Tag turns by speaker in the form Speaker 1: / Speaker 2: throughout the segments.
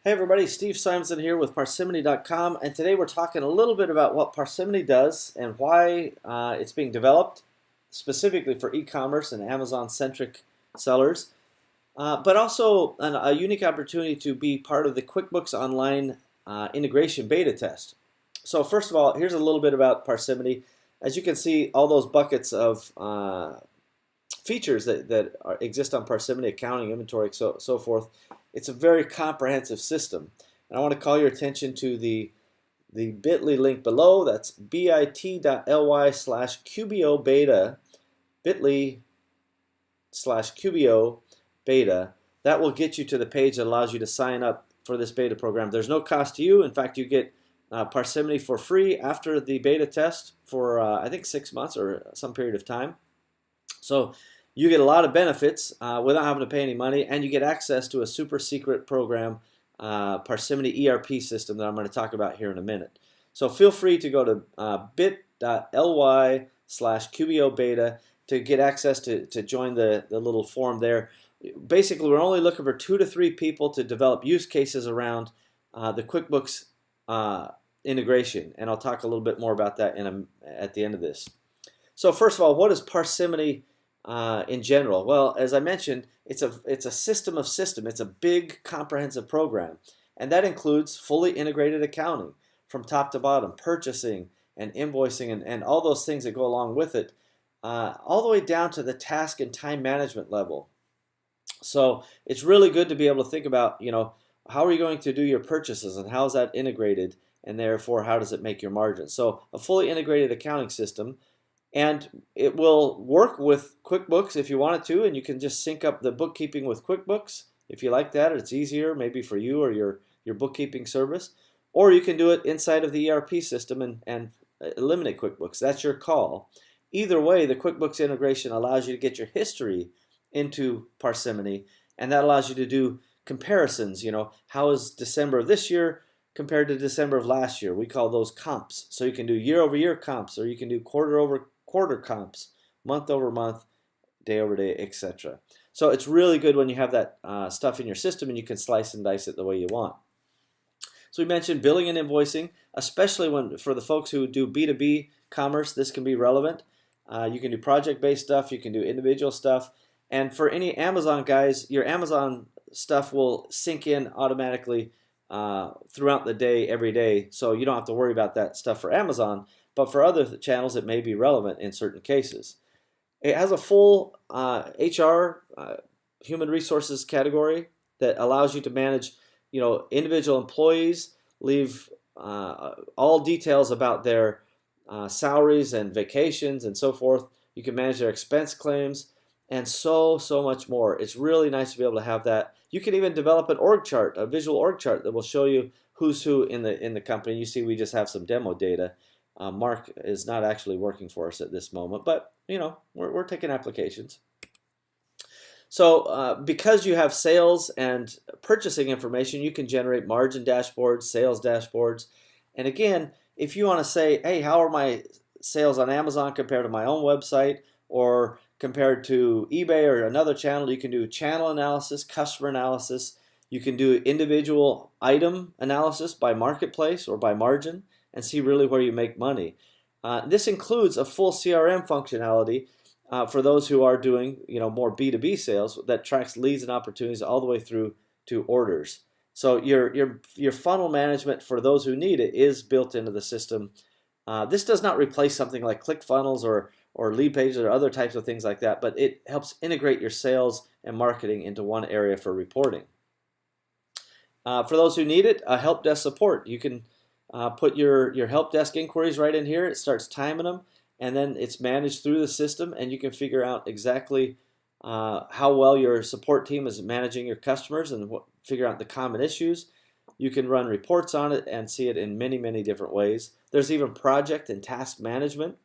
Speaker 1: Hey everybody, Steve Simonson here with Parsimony.com, and today we're talking a little bit about what Parsimony does and why it's being developed specifically for e-commerce and Amazon-centric sellers, but also a unique opportunity to be part of the QuickBooks Online integration beta test. So first of all, here's a little bit about Parsimony. As you can see, all those buckets of features that exist on Parsimony, accounting, inventory, so forth. It's a very comprehensive system. And I want to call your attention to the bit.ly link below. That's bit.ly/QBO beta, bit.ly/QBO beta. That will get you to the page that allows you to sign up for this beta program. There's no cost to you. In fact, you get Parsimony for free after the beta test for I think 6 months or some period of time. So you get a lot of benefits without having to pay any money, and you get access to a super secret program, Parsimony ERP system that I'm going to talk about here in a minute. So feel free to go to bit.ly/QBO beta to get access to join the little forum there. Basically, we're only looking for 2 to 3 people to develop use cases around the QuickBooks integration, and I'll talk a little bit more about that at the end of this. So first of all, what is Parsimony in general? Well, as I mentioned, it's a system of systems. It's a big, comprehensive program, and that includes fully integrated accounting from top to bottom, purchasing and invoicing and all those things that go along with it, all the way down to the task and time management level. So it's really good to be able to think about, how are you going to do your purchases and how is that integrated, and therefore how does it make your margin? So a fully integrated accounting system. And it will work with QuickBooks if you want it to, and you can just sync up the bookkeeping with QuickBooks if you like that. It's easier maybe for you or your bookkeeping service. Or you can do it inside of the ERP system and eliminate QuickBooks. That's your call. Either way, the QuickBooks integration allows you to get your history into Parsimony, and that allows you to do comparisons. How is December of this year compared to December of last year? We call those comps. So you can do year-over-year comps, or you can do quarter-over-quarter comps, month-over-month, day-over-day, etc. So it's really good when you have that stuff in your system and you can slice and dice it the way you want. So we mentioned billing and invoicing, especially for the folks who do B2B commerce, this can be relevant. You can do project-based stuff, you can do individual stuff, and for any Amazon guys, your Amazon stuff will sync in automatically throughout the day, every day, so you don't have to worry about that stuff for Amazon. But for other channels, it may be relevant in certain cases. It has a full HR, human resources category that allows you to manage, individual employees, leave all details about their salaries and vacations and so forth. You can manage their expense claims and so much more. It's really nice to be able to have that. You can even develop an org chart, a visual org chart that will show you who's who in the company. You see, we just have some demo data. Mark is not actually working for us at this moment, but we're taking applications. So because you have sales and purchasing information, you can generate margin dashboards, sales dashboards. And again, if you want to say, hey, how are my sales on Amazon compared to my own website or compared to eBay or another channel, you can do channel analysis, customer analysis. You can do individual item analysis by marketplace or by margin and see really where you make money. This includes a full CRM functionality for those who are doing more B2B sales that tracks leads and opportunities all the way through to orders. So your funnel management for those who need it is built into the system. This does not replace something like ClickFunnels or lead pages or other types of things like that, but it helps integrate your sales and marketing into one area for reporting. For those who need it, Helpdesk Support. You can put your help desk inquiries right in here. It starts timing them, and then it's managed through the system, and you can figure out exactly how well your support team is managing your customers and figure out the common issues. You can run reports on it and see it in many different ways. There's even project and task management.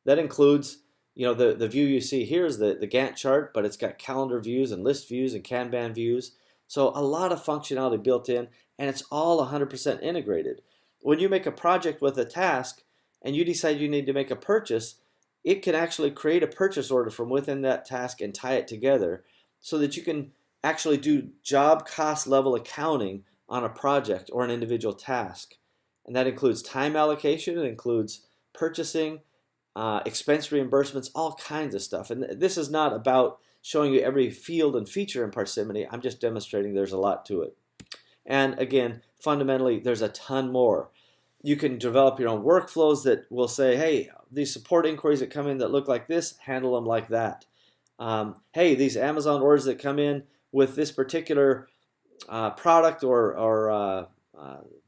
Speaker 1: That includes, the view you see here is the Gantt chart, but it's got calendar views and list views and Kanban views. So a lot of functionality built in, and it's all 100% integrated. When you make a project with a task and you decide you need to make a purchase, it can actually create a purchase order from within that task and tie it together so that you can actually do job cost level accounting on a project or an individual task. And that includes time allocation, it includes purchasing, expense reimbursements, all kinds of stuff. And this is not about showing you every field and feature in Parsimony. I'm just demonstrating there's a lot to it. And again, fundamentally, there's a ton more. You can develop your own workflows that will say, hey, these support inquiries that come in that look like this, handle them like that. Hey, these Amazon orders that come in with this particular product or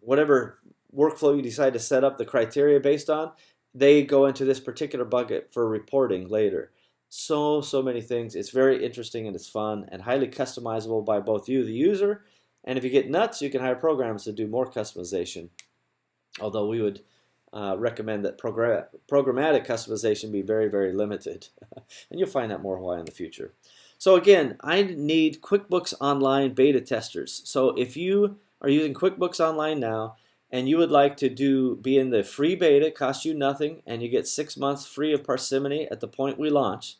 Speaker 1: whatever workflow you decide to set up the criteria based on, they go into this particular bucket for reporting later. So many things. It's very interesting and it's fun and highly customizable by both you, the user, and if you get nuts, you can hire programmers to do more customization. Although we would recommend that programmatic customization be very, very limited. And you'll find that more why in the future. So again, I need QuickBooks Online beta testers. So if you are using QuickBooks Online now and you would like to be in the free beta, it costs you nothing, and you get 6 months free of Parsimony at the point we launch.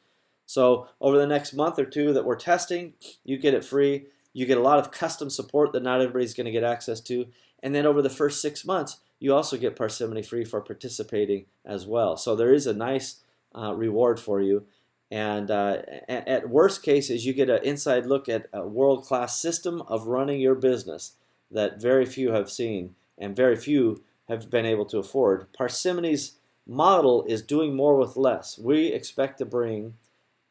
Speaker 1: So over the next month or two that we're testing, you get it free. You get a lot of custom support that not everybody's going to get access to. And then over the first 6 months, you also get Parsimony free for participating as well. So there is a nice reward for you. And at worst cases, you get an inside look at a world-class system of running your business that very few have seen and very few have been able to afford. Parsimony's model is doing more with less. We expect to bring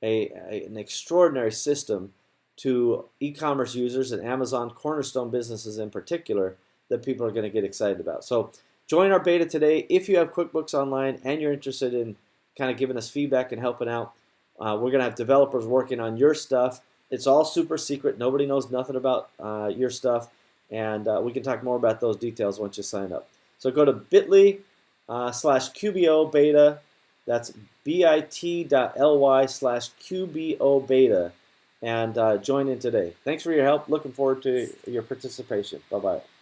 Speaker 1: an extraordinary system to e-commerce users and Amazon cornerstone businesses in particular that people are going to get excited about. So join our beta today. If you have QuickBooks Online and you're interested in kind of giving us feedback and helping out, we're going to have developers working on your stuff. It's all super secret. Nobody knows nothing about your stuff, and we can talk more about those details once you sign up. So go to bit.ly/QBO beta. That's bit.ly/QBO beta, and join in today. Thanks for your help. Looking forward to your participation. Bye-bye.